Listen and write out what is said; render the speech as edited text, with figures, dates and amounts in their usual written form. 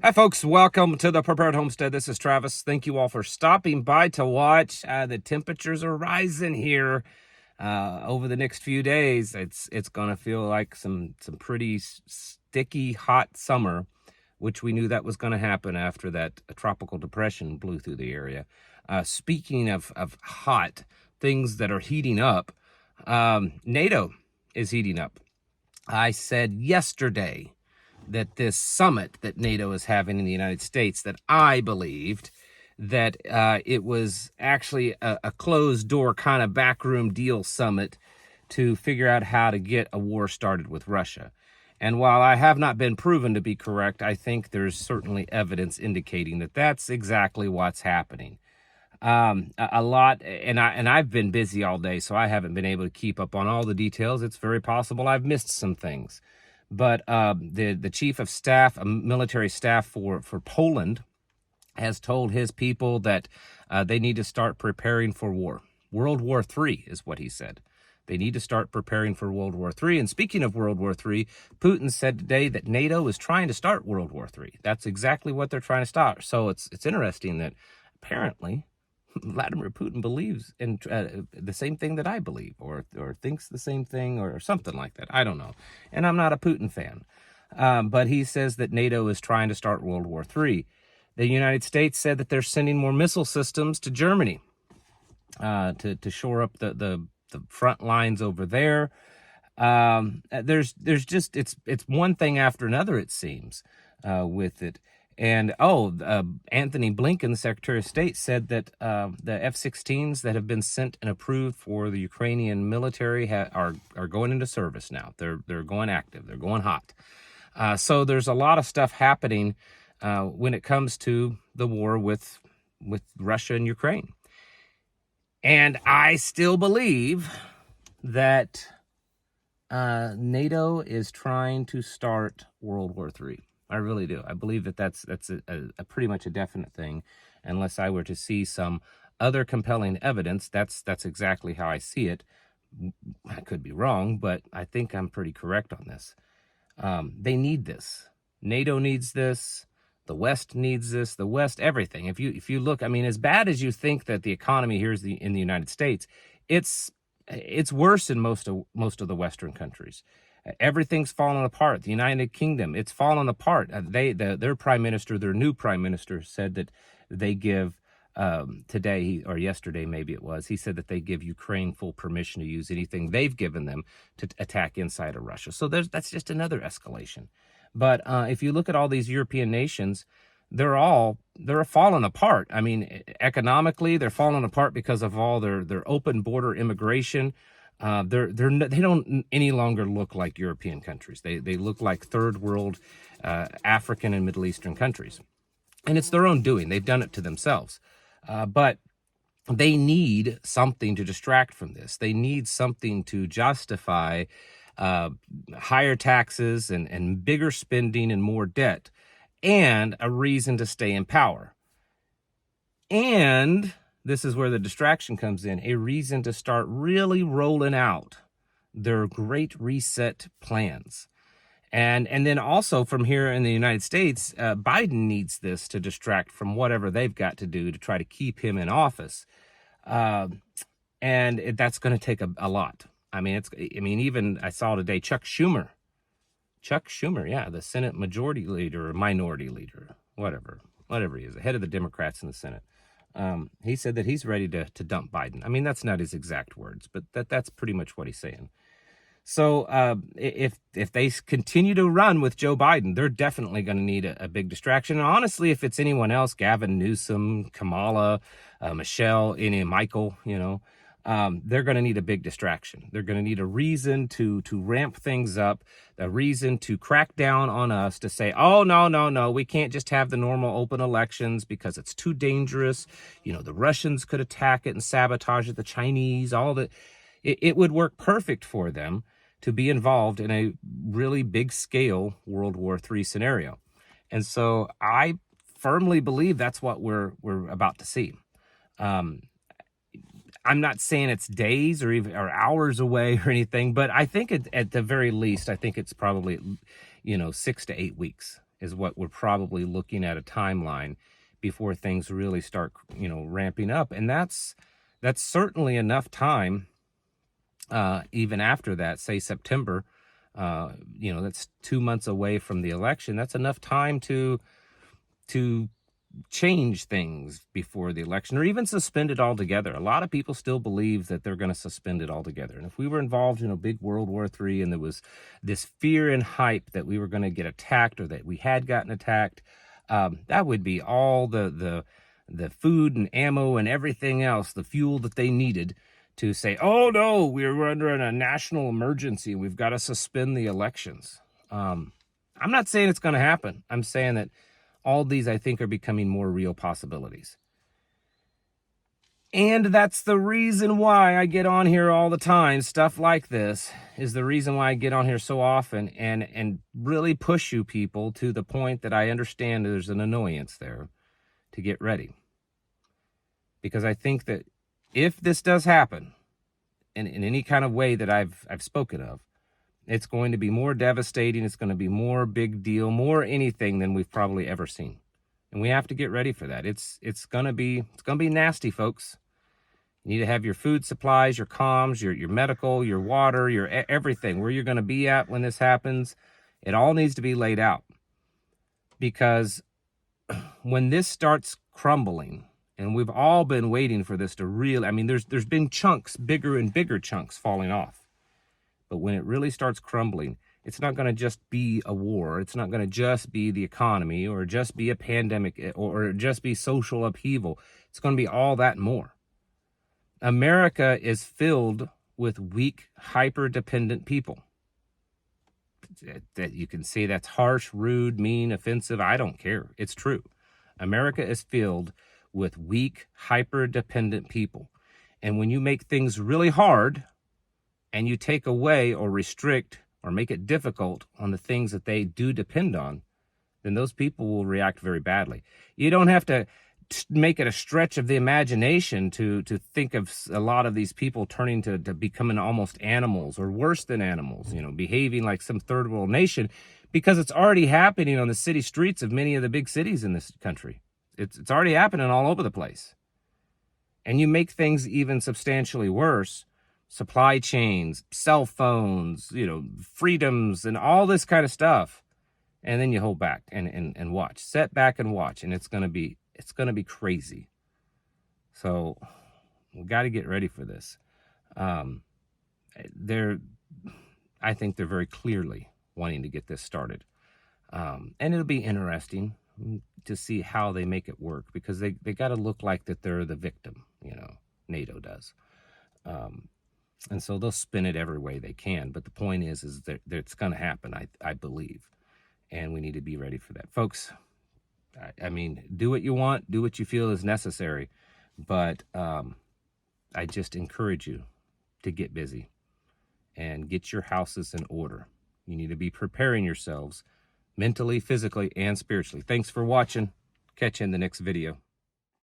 Hi, folks. Welcome to the Prepared Homestead. This is Travis. Thank you all for stopping by to watch. The temperatures are rising here over the next few days. It's going to feel like some pretty sticky, hot summer, which we knew that was going to happen after that tropical depression blew through the area. Speaking of hot things that are heating up, NATO is heating up. I said yesterday that this summit that NATO is having in the United States, that I believed that it was actually a closed door kind of backroom deal summit to figure out how to get a war started with Russia. And while I have not been proven to be correct, I think there's certainly evidence indicating that that's exactly what's happening. A lot, and I've been busy all day, so I haven't been able to keep up on all the details. It's very possible I've missed some things. But the chief of staff, military staff for Poland, has told his people that they need to start preparing for war. World War III is what he said. They need to start preparing for World War III. And speaking of World War III, Putin said today that NATO is trying to start World War III. That's exactly what they're trying to start. So it's interesting that apparently Vladimir Putin believes in the same thing that I believe, or thinks the same thing, or something like that. I don't know. And I'm not a Putin fan. But he says that NATO is trying to start World War III. The United States said that they're sending more missile systems to Germany to shore up the front lines over there. There's just, it's one thing after another, it seems, with it. And, Anthony Blinken, the Secretary of State, said that the F-16s that have been sent and approved for the Ukrainian military are going into service now. They're going active. They're going hot. So there's a lot of stuff happening when it comes to the war with Russia and Ukraine. And I still believe that NATO is trying to start World War III. I really do. I believe that that's a pretty much a definite thing, unless I were to see some other compelling evidence. That's exactly how I see it. I could be wrong, but I think I'm pretty correct on this. They need this. NATO needs this. The West needs this. The West, everything. If you look, I mean, as bad as you think that the economy here is in the United States, it's worse in most of the Western countries. Everything's fallen apart. The United Kingdom, it's fallen apart. Their prime minister, their new prime minister, said that they give today or yesterday, maybe it was, he said that they give Ukraine full permission to use anything they've given them to attack inside of Russia. So that's just another escalation. But if you look at all these European nations, they're falling apart. I mean, economically, they're falling apart because of all their open border immigration. They don't any longer look like European countries. They look like third world African and Middle Eastern countries. And it's their own doing. They've done it to themselves. But they need something to distract from this. They need something to justify higher taxes and bigger spending and more debt, and a reason to stay in power. And this is where the distraction comes in, a reason to start really rolling out their Great Reset plans. And then also from here in the United States, Biden needs this to distract from whatever they've got to do to try to keep him in office. And that's going to take a lot. I mean, even I saw today Chuck Schumer, yeah, the Senate majority leader or minority leader, whatever he is, the head of the Democrats in the Senate. He said that he's ready to dump Biden. I mean, that's not his exact words, but that's pretty much what he's saying. So if they continue to run with Joe Biden, they're definitely going to need a big distraction. And honestly, if it's anyone else, Gavin Newsom, Kamala, Michelle, Michael, they're going to need a big distraction. They're going to need a reason to ramp things up, a reason to crack down on us, to say, oh, no, we can't just have the normal open elections because it's too dangerous. The Russians could attack it and sabotage it, the Chinese, all that. It would work perfect for them to be involved in a really big scale World War III scenario. And so I firmly believe that's what we're about to see. I'm not saying it's days or even or hours away or anything, but I think at the very least, I think it's probably, 6 to 8 weeks. is what we're probably looking at a timeline before things really start, ramping up. And that's certainly enough time, even after that, say September, that's 2 months away from the election. That's enough time to change things before the election, or even suspend it altogether. A lot of people still believe that they're going to suspend it altogether. And if we were involved in a big World War III and there was this fear and hype that we were going to get attacked or that we had gotten attacked, that would be all the food and ammo and everything else, the fuel that they needed to say, oh no, we're under a national emergency. We've got to suspend the elections. I'm not saying it's going to happen. I'm saying that all these, I think, are becoming more real possibilities. And that's the reason why I get on here all the time. Stuff like this is the reason why I get on here so often and really push you people to the point that I understand there's an annoyance there to get ready. Because I think that if this does happen in any kind of way that I've spoken of, it's going to be more devastating. It's going to be more big deal, more anything than we've probably ever seen. And we have to get ready for that. It's going to be nasty, folks. You need to have your food supplies, your comms, your medical, your water, your everything, where you're going to be at when this happens. It all needs to be laid out. Because when this starts crumbling, and we've all been waiting for this to really, there's been chunks, bigger and bigger chunks falling off. But when it really starts crumbling, it's not going to just be a war. It's not going to just be the economy or just be a pandemic or just be social upheaval. It's going to be all that and more. America is filled with weak, hyper-dependent people. That you can say that's harsh, rude, mean, offensive. I don't care. It's true. America is filled with weak, hyper-dependent people. And when you make things really hard, and you take away or restrict or make it difficult on the things that they do depend on, then those people will react very badly. You don't have to make it a stretch of the imagination to think of a lot of these people turning to becoming almost animals or worse than animals, behaving like some third world nation, because it's already happening on the city streets of many of the big cities in this country. It's already happening all over the place. And you make things even substantially worse. Supply chains, cell phones, freedoms and all this kind of stuff. And then you hold back and watch. Set back and watch. And it's gonna be crazy. So we gotta get ready for this. I think they're very clearly wanting to get this started. And it'll be interesting to see how they make it work, because they gotta look like that they're the victim, NATO does. And so they'll spin it every way they can. But the point is that it's going to happen, I believe. And we need to be ready for that. Folks, do what you want, do what you feel is necessary. But I just encourage you to get busy and get your houses in order. You need to be preparing yourselves mentally, physically, and spiritually. Thanks for watching. Catch you in the next video.